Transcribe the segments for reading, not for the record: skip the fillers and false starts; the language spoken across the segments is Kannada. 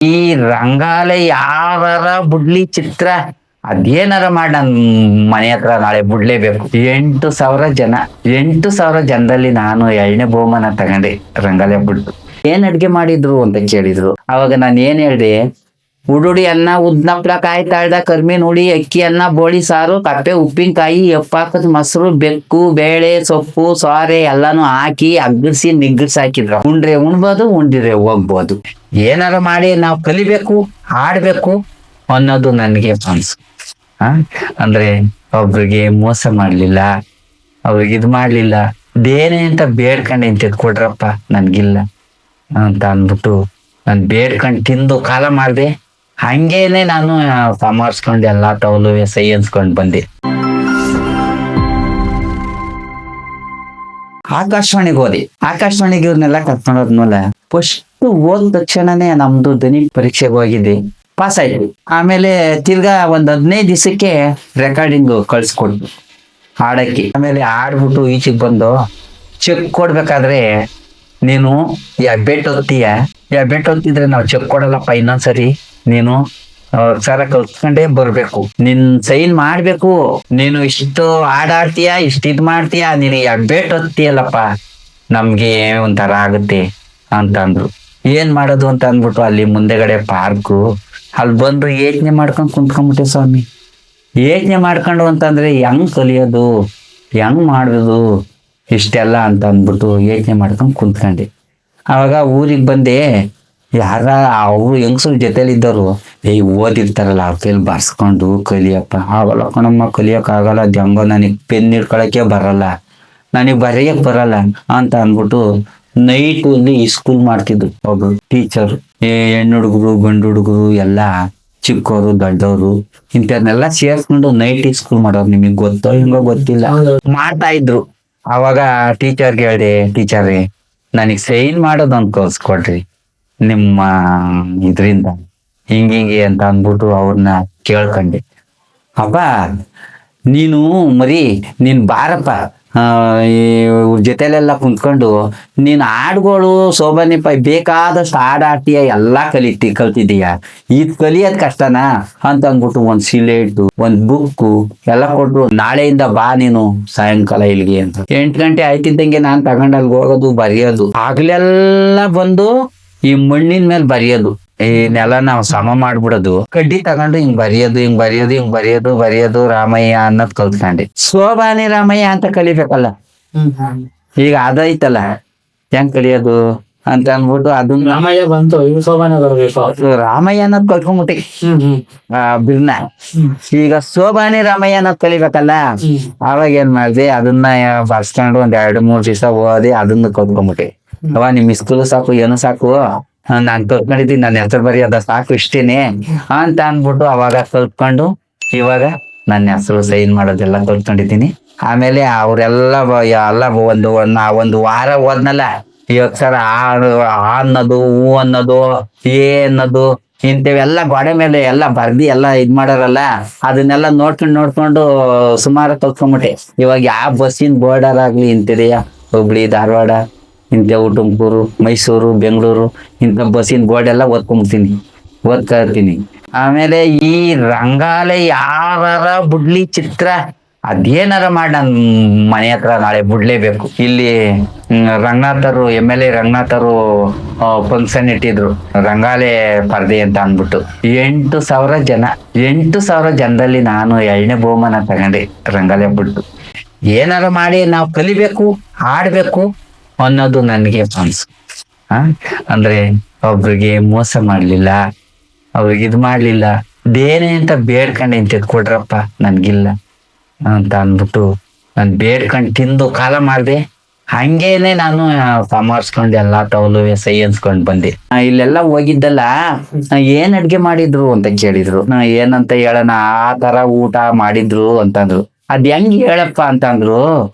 ಈ ರಂಗಾಲೆ ಯಾರ ಬುಡ್ಲಿ ಚಿತ್ರ ಅದೇನಾರ ಮಾಡಿ ನನ್ ಮನೆ ಹತ್ರ ನಾಳೆ ಬಿಡ್ಲೇಬೇಕು. 8,000 ಜನದಲ್ಲಿ ನಾನು 2ನೇ ಬಹುಮಾನ ತಗೊಂಡೆ ರಂಗಾಲೆ ಬಿಟ್ಟು. ಏನ್ ಅಡ್ಗೆ ಮಾಡಿದ್ರು ಅಂತ ಕೇಳಿದ್ರು. ಅವಾಗ ನಾನು ಏನ್ ಹೇಳ್ದೆ, ಉಡುಡಿ ಅನ್ನ, ಉದ್ನಪ್ಲ, ಕಾಯಿ ತಾಳ್ದ, ಕರ್ಮೀನ್ ಹುಳಿ, ಅಕ್ಕಿ ಅನ್ನ, ಬೋಳಿ ಸಾರು, ಕಪ್ಪೆ ಉಪ್ಪಿನಕಾಯಿ, ಎಪ್ಪಾಕದ ಮೊಸರು, ಬೆಕ್ಕು, ಬೇಳೆ, ಸೊಪ್ಪು, ಸೋರೆ ಎಲ್ಲಾನು ಹಾಕಿ ಅಗ್ಗರ್ಸಿ ನಿಗ್ಗರ್ಸಿ ಹಾಕಿದ್ರು. ಉಂಡ್ರೆ ಉಣ್ಬೋದು, ಉಂಡಿದ್ರೆ ಹೋಗ್ಬೋದು. ಏನಾರ ಮಾಡಿ ನಾವು ಕಲಿಬೇಕು, ಆಡ್ಬೇಕು ಅನ್ನೋದು ನನಗೆ ಮನ್ಸು. ಅಂದ್ರೆ ಒಬ್ರಿಗೆ ಮೋಸ ಮಾಡ್ಲಿಲ್ಲ, ಅವ್ರಿಗೆ ಇದ್ ಮಾಡ್ಲಿಲ್ಲ, ದೇನೆ ಅಂತ ಬೇಡ್ಕೊಂಡೆ ಇಂತಿದ್ ಕೊಡ್ರಪ್ಪ ನನ್ಗಿಲ್ಲ ಅಂತ ಅಂದ್ಬಿಟ್ಟು ನಾನು ಬೇಡ್ಕೊಂಡು ತಿಂದು ಕಾಲ ಮಾಡ್ದೆ. ಹಂಗೇನೆ ನಾನು ಸಂವರ್ಸ್ಕೊಂಡು ಎಲ್ಲಾ ತವಲು ಸೈ ಅನ್ಸ್ಕೊಂಡ್ ಬಂದೆ. ಆಕಾಶವಾಣಿಗೆ ಹೋದೆ. ಆಕಾಶವಾಣಿಗೆ ಇವ್ರನ್ನೆಲ್ಲ ಕರ್ಕೊಂಡೋದ್ಮೇಲೆ ಫಸ್ಟ್ ಹೋದ ತಕ್ಷಣನೇ ನಮ್ದು ಧ್ವನಿ ಪರೀಕ್ಷೆಗೆ ಹೋಗಿದ್ದೆ, ಪಾಸ್ ಆಯ್ತು. ಆಮೇಲೆ ತಿರ್ಗಾ ಒಂದ್ 15 ದಿವಸಕ್ಕೆ ರೆಕಾರ್ಡಿಂಗ್ ಕಳ್ಸ್ಕೊಟ್ರು ಹಾಡಕ್ಕೆ. ಆಮೇಲೆ ಆಡ್ಬಿಟ್ಟು ಈಚೆಗೆ ಬಂದು ಚೆಕ್ ಕೊಡ್ಬೇಕಾದ್ರೆ, ನೀನು ಬೆಟ್ ಹೊತ್ತಿದ್ರೆ ನಾವು ಚೆಕ್ ಕೊಡಲ್ಲಪ್ಪ, ಇನ್ನೊಂದ್ಸರಿ ನೀನು ಸರ ಕಲ್ತ್ಕೊಂಡೇ ಬರ್ಬೇಕು, ನಿನ್ ಸೈನ್ ಮಾಡ್ಬೇಕು, ನೀನು ಇಷ್ಟು ಆಡ್ತೀಯ, ಇಷ್ಟ ಇದ್ ಮಾಡ್ತೀಯ, ನೀನು ಬೆಟ್ ಹೊತ್ತಿಯಲ್ಲಪ್ಪ ನಮ್ಗೆ ಒಂಥರ ಆಗುತ್ತೆ ಅಂತ ಅಂದ್ರು. ಏನ್ ಮಾಡೋದು ಅಂತ ಅಂದ್ಬಿಟ್ಟು ಅಲ್ಲಿ ಮುಂದೆಗಡೆ ಪಾರ್ಕು, ಅಲ್ಲಿ ಬಂದು ಯೋಚನೆ ಮಾಡ್ಕೊಂಡು ಕುಂತ್ಕೊಂಡ್ಬಿಟ್ಟೆ ಸ್ವಾಮಿ. ಯೋಚನೆ ಮಾಡ್ಕೊಂಡು ಅಂತಂದ್ರೆ ಹೆಂಗ್ ಕಲಿಯೋದು, ಹೆಂಗ್ ಮಾಡೋದು ಇಷ್ಟೆಲ್ಲ ಅಂತ ಅಂದ್ಬಿಟ್ಟು ಯೋಚನೆ ಮಾಡ್ಕೊಂಡು ಕುಂತ್ಕೊಂಡೆ. ಅವಾಗ ಊರಿಗೆ ಬಂದೆ. ಯಾರ ಅವರು ಹೆಂಗಸ್ರ ಜೊತೆಲಿ ಇದ್ದವರು, ಓದಿರ್ತಾರಲ್ಲ ಅವ್ರ ಕೈಲಿ ಬರ್ಸ್ಕೊಂಡು ಕಲಿಯಪ್ಪ. ಆಗಲ್ಲ ಕಣಮ್ಮ, ಕಲಿಯಕ್ ಆಗಲ್ಲ, ಹೆಂಗೋ ನನಗ್ ಪೆನ್ ಹಿಡ್ಕೊಳಕ್ಕೆ ಬರಲ್ಲ, ನನಗ್ ಬರೆಯಕ್ ಬರಲ್ಲ ಅಂತ ಅಂದ್ಬಿಟ್ಟು ನೈಟ್ ಅಲ್ಲಿ ಸ್ಕೂಲ್ ಮಾಡ್ತಿದ್ರು ಒಬ್ರು ಟೀಚರ್. ಹೆಣ್ಣು ಹುಡುಗರು, ಗಂಡು ಹುಡುಗರು ಎಲ್ಲ, ಚಿಕ್ಕವರು ದೊಡ್ಡವರು ಇಂಥವ್ರನ್ನೆಲ್ಲ ಸೇರ್ಸ್ಕೊಂಡು ನೈಟ್ ಸ್ಕೂಲ್ ಮಾಡೋರು. ನಿಮಗ್ ಗೊತ್ತೋ ಹಿಂಗೋ ಗೊತ್ತಿಲ್ಲ, ಮಾಡ್ತಾ ಇದ್ರು. ಅವಾಗ ಟೀಚರ್ಗೆ ಹೇಳ್ದೆ, ಟೀಚರೇ ನನಗ್ ಸೈನ್ ಮಾಡೋದೊಂದು ಕಲ್ಸ್ಕೊಡ್ರಿ ನಿಮ್ಮ ಇದ್ರಿಂದ, ಹಿಂಗಿಂಗೆ ಅಂತ ಅಂದ್ಬಿಟ್ಟು ಅವ್ರನ್ನ ಕೇಳ್ಕೊಂಡೆ. ಅಪ್ಪ ನೀನು ಮರಿ, ನೀನ್ ಬಾರಪ್ಪ, ಇವ್ರ ಜೊತೆಲೆಲ್ಲ ಕುಂತ್ಕೊಂಡು ನೀನ್ ಹಾಡ್ಗಳು ಸೋಬಾನೆ ಬೇಕಾದಷ್ಟು ಆಡ್ತೀಯ, ಎಲ್ಲಾ ಕಲ್ತಿದೀಯ, ಇದ್ ಕಲಿಯೋದ್ ಕಷ್ಟನಾ ಅಂತ ಅಂದ್ಬಿಟ್ಟು ಒಂದ್ ಸಿಲೇಟು, ಒಂದ್ ಬುಕ್ಕು ಎಲ್ಲ ಕೊಟ್ರು. ನಾಳೆಯಿಂದ ಬಾ ನೀನು ಸಾಯಂಕಾಲ ಇಲ್ಲಿಗೆ ಅಂತ. 8 ಗಂಟೆ ಆಯ್ತಿದ್ದಂಗೆ ನಾನ್ ತಗೊಂಡ್ ಅಲ್ಗೆ ಹೋಗೋದು, ಬರೆಯೋದು. ಆಗ್ಲೆಲ್ಲ ಬಂದು ಈ ಮಣ್ಣಿನ ಮೇಲೆ ಬರೆಯೋದು, ಈ ನೆಲ ನಾವು ಸಮ ಮಾಡ್ಬಿಡೋದು, ಕಡ್ಡಿ ತಗೊಂಡು ಹಿಂಗ್ ಬರೆಯೋದು ರಾಮಯ್ಯ ಅನ್ನೋದ್ ಕಲ್ತ್ಕೊಂಡೆ. ಸೋಬಾನೆ ರಾಮಯ್ಯ ಅಂತ ಕಲಿಬೇಕಲ್ಲ, ಈಗ ಅದೈತಲ್ಲ ಹೆಂಗ್ ಕಲಿಯೋದು ಅಂತ ಅನ್ಬಿಟ್ಟು ಅದನ್ನ ರಾಮಯ್ಯ ಬಂತು, ಇವ್ ಸೋಬಾನೆ ಬರ್ಬೇಕು. ರಾಮಯ್ಯ ಅನ್ನೋದ್ ಕಲ್ತ್ಕೊಂಡ್ಬಿಟ್ಟೆ ಬಿರ್ನ. ಈಗ ಸೋಬಾನೆ ರಾಮಯ್ಯ ಅನ್ನೋದ್ ಕಲಿಬೇಕಲ್ಲ, ಅವಾಗ ಏನ್ ಮಾಡ್ದೆ, ಅದನ್ನ ಬರ್ಸ್ಕೊಂಡು ಒಂದ್ 2-3 ದಿವಸ ಓದಿ ಅದನ್ನ ಕಲ್ತ್ಕೊಂಡ್ಬಿಟ್ಟೆ. ಅವ ನಿಮ್ ಸ್ಕೂಲ್ ಸಾಕು, ಏನು ಸಾಕು, ನಾನ್ ಕಲ್ತ್ಕೊಂಡಿದ್ದೀನಿ, ನನ್ನ ಹೆಸರು ಬರೆಯೋದ ಸಾಕು, ಇಷ್ಟೇನೆ ಅಂತ ಅಂದ್ಬಿಟ್ಟು ಅವಾಗ ಕಲ್ತ್ಕೊಂಡು ಇವಾಗ ನನ್ನ ಹೆಸರು ಸೈನ್ ಮಾಡೋದೆಲ್ಲ ಕಲ್ತ್ಕೊಂಡಿದ್ದೀನಿ. ಆಮೇಲೆ ಅವರೆಲ್ಲ ಎಲ್ಲ ಒಂದು ವಾರ ಹೋದ್ನಲ್ಲ, ಇವಾಗ ಸರ್ ಆ ಅನ್ನೋದು, ಹೂ ಅನ್ನೋದು, ಅನ್ನೋದು ಇಂಥವೆಲ್ಲ ಗೋಡೆ ಮೇಲೆ ಎಲ್ಲ ಬರ್ದಿ ಎಲ್ಲ ಇದ್ ಮಾಡಾರಲ್ಲ, ಅದನ್ನೆಲ್ಲ ನೋಡ್ಕೊಂಡು ಸುಮಾರು ಕಲ್ತ್ಕೊಂಡ್ಬಿಟ್ಟೆ. ಇವಾಗ ಯಾವ ಬಸ್ಸಿನ ಬೋರ್ಡರ್ ಆಗ್ಲಿ ಇಂತಿದೆಯ, ಹುಬ್ಳಿ, ಧಾರವಾಡ, ಇಂಥವು ತುಮಕೂರು, ಮೈಸೂರು, ಬೆಂಗಳೂರು ಇಂಥ ಬಸ್ಸಿನ ಬೋರ್ಡ್ ಎಲ್ಲ ಓದ್ತಾ ಇರ್ತೀನಿ. ಆಮೇಲೆ ಈ ರಂಗಾಲೆ ಯಾರ ಬುಡ್ಲಿ ಚಿತ್ರ ಅದೇನಾರ ಮಾಡಿ ನನ್ ಮನೆ ಹತ್ರ ನಾಳೆ ಬಿಡ್ಲೇಬೇಕು. ಇಲ್ಲಿ ರಂಗನಾಥರು, MLA ರಂಗನಾಥರು ಫಂಕ್ಷನ್ ಇಟ್ಟಿದ್ರು, ರಂಗಾಲೆ ಪರ್ದೆ ಅಂತ ಅಂದ್ಬಿಟ್ಟು. 8,000 ಜನದಲ್ಲಿ ನಾನು 2ನೇ ಬಹುಮಾನ ತಗೊಂಡೆ ರಂಗಾಲೆ ಬಿಟ್ಟು. ಏನಾರ ಮಾಡಿ ನಾವು ಕಲಿಬೇಕು, ಆಡ್ಬೇಕು ಅನ್ನೋದು ನನಗೆ ಮನ್ಸು. ಅಂದ್ರೆ ಒಬ್ರಿಗೆ ಮೋಸ ಮಾಡ್ಲಿಲ್ಲ, ಅವ್ರಿಗೆ ಇದ್ ಮಾಡ್ಲಿಲ್ಲ, ದೇನೆ ಅಂತ ಬೇಡ್ಕೊಂಡೆ ಇಂತಿದ್ ಕೊಡ್ರಪ್ಪ ನನ್ಗಿಲ್ಲ ಅಂತ ಅಂದ್ಬಿಟ್ಟು ನಾನು ಬೇಡ್ಕೊಂಡು ತಿಂದು ಕಾಲ ಮಾಡ್ದೆ. ಹಂಗೇನೆ ನಾನು ಸಂವರ್ಸ್ಕೊಂಡು ಎಲ್ಲಾ ತವಲು ಸೈ ಅನ್ಸ್ಕೊಂಡ್ ಬಂದೆ. ಇಲ್ಲೆಲ್ಲ ಹೋಗಿದ್ದಲ್ಲ, ಏನ್ ಅಡ್ಗೆ ಮಾಡಿದ್ರು ಅಂತ ಕೇಳಿದ್ರು. ಏನಂತ ಹೇಳೋಣ, ಆ ತರ ಊಟ ಮಾಡಿದ್ರು ಅಂತಂದ್ರು. ಅದ್ ಹೆಂಗ್ ಹೇಳಪ್ಪ ಅಂತಂದ್ರು.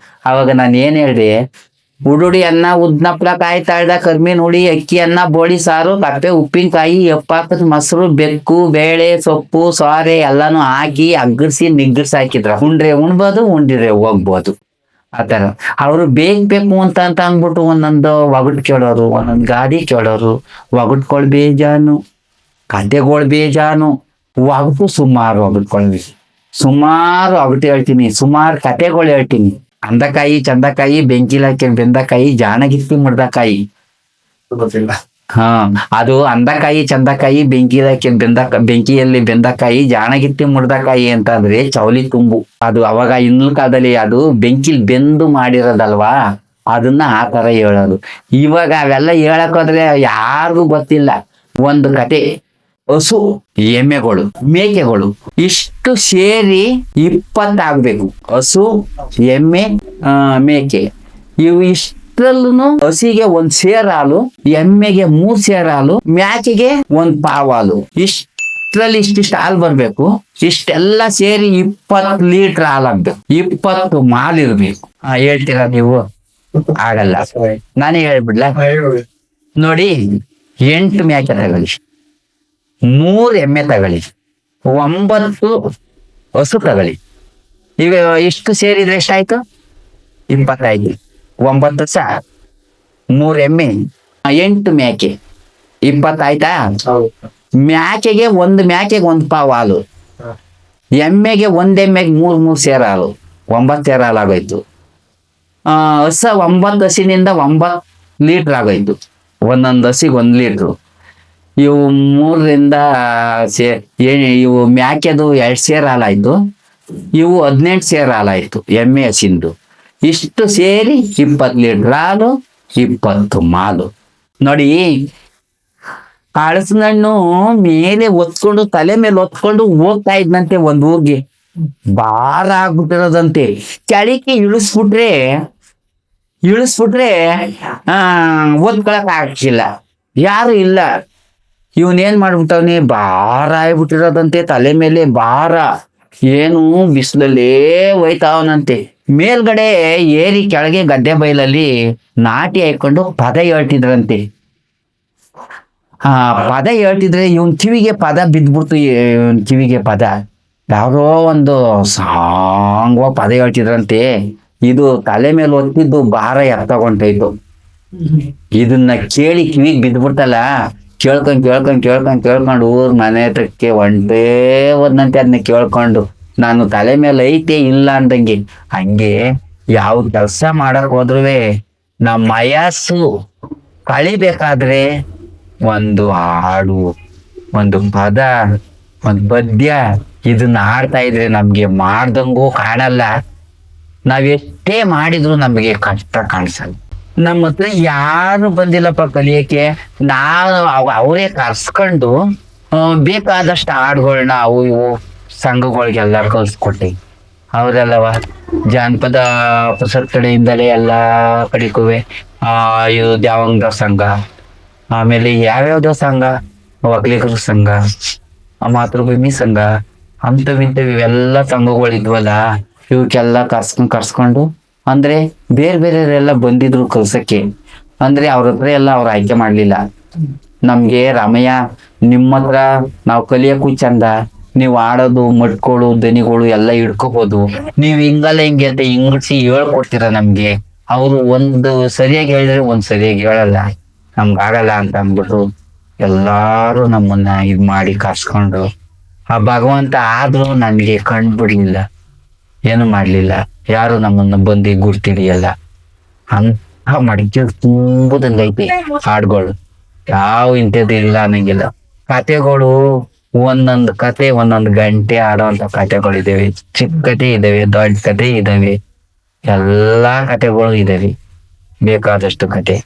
ಅವಾಗ ನಾನು ಏನ್ ಹೇಳ್ದೆ, ಉಡುಡಿ ಅನ್ನ, ಉದ್ನಪ್ಲ, ಕಾಯಿ ತಾಳ್ದ, ಕರ್ಮೀನ್ ಹುಳಿ, ಅಕ್ಕಿ ಅನ್ನ, ಬೋಳಿ ಸಾರು, ಕಪ್ಪೆ ಉಪ್ಪಿನಕಾಯಿ, ಎಪ್ಪಾಕದ ಮೊಸರು, ಬೆಕ್ಕು, ಬೇಳೆ, ಸೊಪ್ಪು, ಸೋರೆ ಎಲ್ಲಾನು ಹಾಕಿ ಅಗ್ಗರ್ಸಿ ನಿಗ್ಗರ್ಸಿ ಹಾಕಿದ್ರ. ಉಂಡ್ರೆ ಉಣ್ಬೋದು, ಉಂಡಿದ್ರೆ ಹೋಗ್ಬೋದು. ಆತರ ಅವರು ಬೇಕು ಅಂತ ಅಂದ್ಬಿಟ್ಟು ಒಂದೊಂದು ಒಗಟ್ ಕೇಳೋರು, ಒಂದೊಂದು ಗಾಡಿ ಕೇಳೋರು. ಒಗಟ್ಕೊಳ್ ಬೇಜಾನು, ಕತೆಗಳು ಬೇಜಾನು ಒಗಟು ಸುಮಾರು ಒಗಟ್ಕೊಳ್ವಿ, ಸುಮಾರು ಒಗಟು ಹೇಳ್ತೀನಿ, ಸುಮಾರು ಕತೆಗಳು ಹೇಳ್ತೀನಿ. ಅಂದಕಾಯಿ ಚಂದಕಾಯಿ ಬೆಂಕಿಲಾಕಿ ಬೆಂದಕಾಯಿ ಜಾಣಗಿತ್ತಿ ಮುಡ್ದಕಾಯಿ. ಗೊತ್ತಿಲ್ಲ. ಹಾ, ಅದು ಅಂದಕಾಯಿ ಚಂದಕಾಯಿ ಬೆಂಕಿಯಲ್ಲಿ ಬೆಂದಕಾಯಿ ಜಾಣಗಿತ್ತಿ ಮುಡ್ದಕಾಯಿ ಅಂತಂದ್ರೆ ಚೌಲಿ ತುಂಬು. ಅದು ಅವಾಗ ಹಿಂದಿನ ಕಾಲದಲ್ಲಿ ಅದು ಬೆಂಕಿಲ್ ಬೆಂದು ಮಾಡಿರೋದಲ್ವಾ, ಅದನ್ನ ಆ ತರ ಹೇಳೋದು. ಇವಾಗ ಅವೆಲ್ಲ ಹೇಳಕ್ಕೋದ್ರೆ ಯಾರಿಗೂ ಗೊತ್ತಿಲ್ಲ. ಒಂದು ಕತೆ ಹಸು, ಎಮ್ಮೆಗಳು, ಮೇಕೆಗಳು ಇಷ್ಟು ಸೇರಿ 20 ಆಗ್ಬೇಕು. ಹಸು, ಎಮ್ಮೆ, ಮೇಕೆ ಇವು ಇಷ್ಟರಲ್ಲೂ ಹಸಿಗೆ 1 ಸೇರ್ ಹಾಲು, ಎಮ್ಮೆಗೆ 3 ಸೇರ್ ಹಾಲು, ಮ್ಯಾಕೆಗೆ 1 ಪಾವ್ ಹಾಲು. ಇಷ್ಟರಲ್ಲಿ ಇಷ್ಟಿಷ್ಟು ಹಾಲು ಬರ್ಬೇಕು. ಇಷ್ಟೆಲ್ಲ ಸೇರಿ 20 ಲೀಟರ್ ಹಾಲು ಆಗ್ಬೇಕು. 20 ಮಾಲ್ ಇರ್ಬೇಕು. ಹೇಳ್ತೀರಾ ನೀವು? ಆಗಲ್ಲ, ನಾನೇ ಹೇಳ್ಬಿಡ್ಲ ನೋಡಿ. 8 ಮ್ಯಾಕೆ ತಗೊಳ್ಳಿ, 3 ಎಮ್ಮೆ ತಗೊಳ್ಳಿ, 9 ಹಸು ತಗೊಳ್ಳಿ. ಈಗ ಇಷ್ಟು ಸೇರಿದ್ರೆ ಎಷ್ಟಾಯ್ತು? 25. 9 ಹಸ, 3 ಎಮ್ಮೆ, 8 ಮ್ಯಾಕೆ, 20 ಆಯ್ತಾ? ಮ್ಯಾಕೆಗೆ 1 ಪಾವ್ ಹಾಲು, ಎಮ್ಮೆಗೆ 1 ಎಮ್ಮೆಗೆ 3 ಸೇರ್ ಹಾಲು, 9 ಸೇರ್ ಹಾಲು ಆಗೋಯ್ತು. ಹಸ 9 ಹಸಿನಿಂದ 9 ಲೀಟರ್ ಆಗೋಯ್ತು. ಒಂದೊಂದು ಹಸಿಗೆ 1 ಲೀಟ್ರು. ಇವು 3ರಿಂದ ಇವು ಮ್ಯಾಕೆದು 2 ಸೇರ್ ಹಾಲಾಯ್ತು. ಇವು 18 ಸೇರ್ ಹಾಲಾಯ್ತು ಎಮ್ಮೆ ಹಸಿಂದು. ಇಷ್ಟು ಸೇರಿ 20 ಲೀಟರ್ ಹಾಲು, 20 ಮಾಲು. ನೋಡಿ, ಹಣ್ಣು ಮೇಲೆ ಒತ್ಕೊಂಡು, ತಲೆ ಮೇಲೆ ಒತ್ಕೊಂಡು ಹೋಗ್ತಾ ಇದ್ನಂತೆ ಒಂದ್ ಊರ್ಗೆ. ಭಾರ ಆಗ್ಬಿಟ್ಟಿರೋದಂತೆ. ಕೆಳಕ್ಕೆ ಇಳಿಸ್ಬಿಟ್ರೆ ಓದ್ಕೊಳಕ್ ಆಗ್ತಿಲ್ಲ, ಯಾರು ಇಲ್ಲ. ಇವನೇನ್ ಮಾಡ್ಬಿಟ್ಟವನಿ, ಭಾರ ಆಗ್ಬಿಟ್ಟಿರೋದಂತೆ, ತಲೆ ಮೇಲೆ ಭಾರ. ಏನು ಬಿಸಿಲಲ್ಲೇ ಹೋಯ್ತಾವನಂತೆ. ಮೇಲ್ಗಡೆ ಏರಿ ಕೆಳಗೆ ಗದ್ದೆ ಬೈಲಲ್ಲಿ ನಾಟಿ ಹಾಕೊಂಡು ಪದ ಹೇಳ್ತಿದ್ರಂತೆ. ಪದ ಹೇಳ್ತಿದ್ರೆ ಇವನ್ ಕಿವಿಗೆ ಪದ ಬಿದ್ದ್ಬಿಡ್ತು. ಇವನ್ ಕಿವಿಗೆ ಪದ ಯಾರೋ ಒಂದು ಸಾಂಗ್ವ ಪದ ಹೇಳ್ತಿದ್ರಂತೆ. ಇದು ತಲೆ ಮೇಲೆ ಒತ್ತಿದ್ದು ಭಾರ ಎತ್ತಗೊಂಟೈತು. ಇದನ್ನ ಕೇಳಿ ಕಿವಿಗೆ ಬಿದ್ದ್ಬಿಡ್ತಲ್ಲ, ಕೇಳ್ಕೊಂಡು ಊರ್ ಮನೆ ಹತ್ರಕ್ಕೆ ಒಂದಂತೆ ಅದನ್ನ ಕೇಳ್ಕೊಂಡು, ನಾನು ತಲೆ ಮೇಲೆ ಐತೆ ಇಲ್ಲ ಅಂದಂಗೆ. ಹಂಗೆ ಯಾವ ಕೆಲಸ ಮಾಡಕ್ ಹೋದ್ರುವೆ ನಮ್ಮ ಮಯಸ್ಸು ಕಳಿಬೇಕಾದ್ರೆ ಒಂದು ಹಾಡು, ಒಂದು ಪದ, ಒಂದು ಪದ್ಯ ಇದನ್ನ ಆಡ್ತಾ ಇದ್ರೆ ನಮ್ಗೆ ಮಾಡ್ದಂಗೂ ಕಾಣಲ್ಲ. ನಾವೆಷ್ಟೇ ಮಾಡಿದ್ರು ನಮಗೆ ಕಷ್ಟ ಕಾಣಿಸಲ್ಲ. ನಮ್ಮ ಹತ್ರ ಯಾರು ಬಂದಿಲ್ಲಪ್ಪ ಕಲಿಯಕ್ಕೆ. ಅವರೇ ಕರ್ಸ್ಕೊಂಡು ಬೇಕಾದಷ್ಟು ಹಾಡುಗಳನ್ನ ಅವು ಇವು ಸಂಘಗಳಿಗೆಲ್ಲ ಕಲ್ಸ್ಕೊಟ್ಟಿ, ಅವರೆಲ್ಲವ ಜಾನಪದ ಪ್ರಸಕ್ತ ಕಡೆಯಿಂದಲೇ ಎಲ್ಲ ಕಡಿಕುವೆ. ಇದು ದ್ಯಾವಂಗ ಸಂಘ, ಆಮೇಲೆ ಯಾವ್ಯಾವ್ದೋ ಸಂಘ, ಒಕ್ಕಲಿಗರ ಸಂಘ, ಮಾತೃಭೂಮಿ ಸಂಘ, ಇಂಥವು ಇವೆಲ್ಲ ಸಂಘಗಳಿದ್ವಲ್ಲ, ಇವಕ್ಕೆಲ್ಲ ಕರ್ಸ್ಕೊಂಡು ಅಂದ್ರೆ ಬೇರೆಯವರೆಲ್ಲ ಬಂದಿದ್ರು ಕಲ್ಸಕ್ಕೆ. ಅಂದ್ರೆ ಅವ್ರ ಹತ್ರ ಎಲ್ಲ ಅವ್ರು ಆಯ್ಕೆ ಮಾಡ್ಲಿಲ್ಲ. ನಮ್ಗೆ ರಾಮಯ್ಯ ನಿಮ್ಮ ಹತ್ರ ನಾವು ಕಲಿಯಕ್ಕೂ ಚಂದ, ನೀವು ಆಡೋದು ಮಟ್ಗಳು ದನಿಗಳು ಎಲ್ಲ ಹಿಡ್ಕೋಬಹುದು, ನೀವು ಹಿಂಗಲ್ಲ ಹಿಂಗೆ ಅಂತ ಇಂಗ್ಲಿಸಿ ಹೇಳ್ಕೊಡ್ತೀರ ನಮ್ಗೆ. ಅವರು ಒಂದು ಸರಿಯಾಗಿ ಹೇಳಿದ್ರೆ ಒಂದ್ ಸರಿಯಾಗಿ ಹೇಳಲ್ಲ, ನಮ್ಗೆ ಆಗಲ್ಲ ಅಂತ ಅಂದ್ಬಿಟ್ಟು ಎಲ್ಲಾರು ನಮ್ಮನ್ನ ಇದ್ ಮಾಡಿ ಕರ್ಸ್ಕೊಂಡು, ಆ ಭಗವಂತ ಆದ್ರೂ ನನ್ಗೆ ಕಂಡ್ಬಿಡ್ಲಿಲ್ಲ, ಏನು ಮಾಡ್ಲಿಲ್ಲ. ಯಾರು ನಮ್ಮನ್ನ ಬಂದು ಗುರ್ತಿಡಿಯಲ್ಲ. ಅಂತ ಮಡಿಕೆ ತುಂಬುದಂಗೈತಿ ಹಾಡುಗಳು. ಯಾವ ಇಂಥದ್ದು ಇಲ್ಲ ಅನ್ನಂಗಿಲ್ಲ. ಕತೆಗಳು ಒಂದೊಂದು ಕತೆ 1 ಗಂಟೆ ಆಡೋಂಥ ಕತೆಗಳಿದಾವೆ. ಚಿಕ್ಕ ಕತೆ ಇದಾವೆ, ದೊಡ್ಡ ಕತೆ ಇದಾವೆ, ಎಲ್ಲಾ ಕತೆಗಳು ಇದಾವೆ, ಬೇಕಾದಷ್ಟು ಕತೆ.